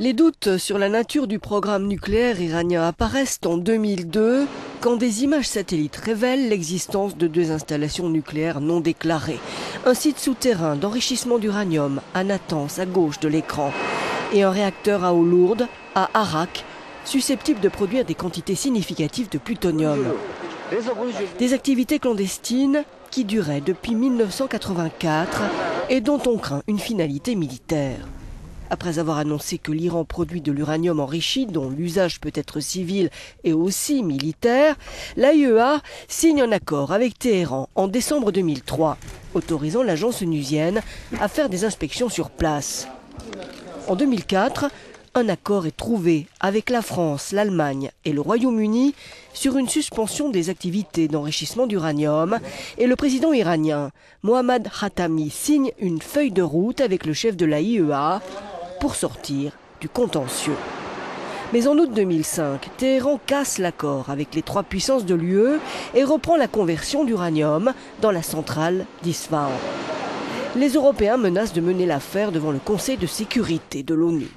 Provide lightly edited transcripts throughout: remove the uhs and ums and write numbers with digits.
Les doutes sur la nature du programme nucléaire iranien apparaissent en 2002 quand des images satellites révèlent l'existence de 2 installations nucléaires non déclarées. Un site souterrain d'enrichissement d'uranium à Natanz, à gauche de l'écran, et un réacteur à eau lourde à Arak, susceptible de produire des quantités significatives de plutonium. Des activités clandestines qui duraient depuis 1984 et dont on craint une finalité militaire. Après avoir annoncé que l'Iran produit de l'uranium enrichi, dont l'usage peut être civil et aussi militaire, l'AIEA signe un accord avec Téhéran en décembre 2003, autorisant l'agence onusienne à faire des inspections sur place. En 2004, un accord est trouvé avec la France, l'Allemagne et le Royaume-Uni sur une suspension des activités d'enrichissement d'uranium et le président iranien, Mohammad Khatami, signe une feuille de route avec le chef de l'AIEA pour sortir du contentieux. Mais en août 2005, Téhéran casse l'accord avec les 3 puissances de l'UE et reprend la conversion d'uranium dans la centrale d'Isfahan. Les Européens menacent de mener l'affaire devant le Conseil de sécurité de l'ONU.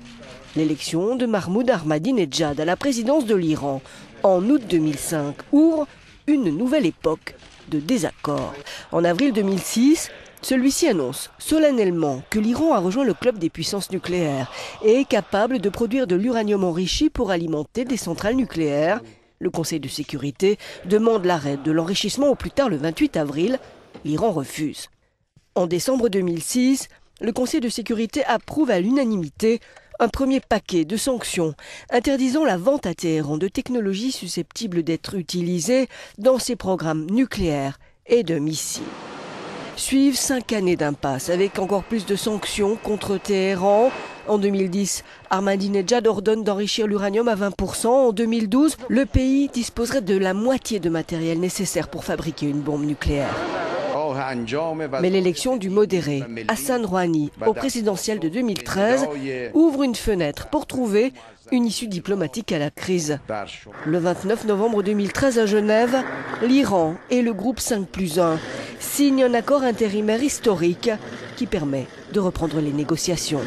L'élection de Mahmoud Ahmadinejad à la présidence de l'Iran en août 2005 ouvre une nouvelle époque de désaccord. En avril 2006, celui-ci annonce solennellement que l'Iran a rejoint le club des puissances nucléaires et est capable de produire de l'uranium enrichi pour alimenter des centrales nucléaires. Le Conseil de sécurité demande l'arrêt de l'enrichissement au plus tard le 28 avril. L'Iran refuse. En décembre 2006, le Conseil de sécurité approuve à l'unanimité un premier paquet de sanctions interdisant la vente à Téhéran de technologies susceptibles d'être utilisées dans ses programmes nucléaires et de missiles. Suivent 5 années d'impasse avec encore plus de sanctions contre Téhéran. En 2010, Ahmadinejad ordonne d'enrichir l'uranium à 20%. En 2012, le pays disposerait de la moitié de matériel nécessaire pour fabriquer une bombe nucléaire. Mais l'élection du modéré Hassan Rouhani au présidentiel de 2013 ouvre une fenêtre pour trouver une issue diplomatique à la crise. Le 29 novembre 2013 à Genève, l'Iran et le groupe 5+1 signent un accord intérimaire historique qui permet de reprendre les négociations.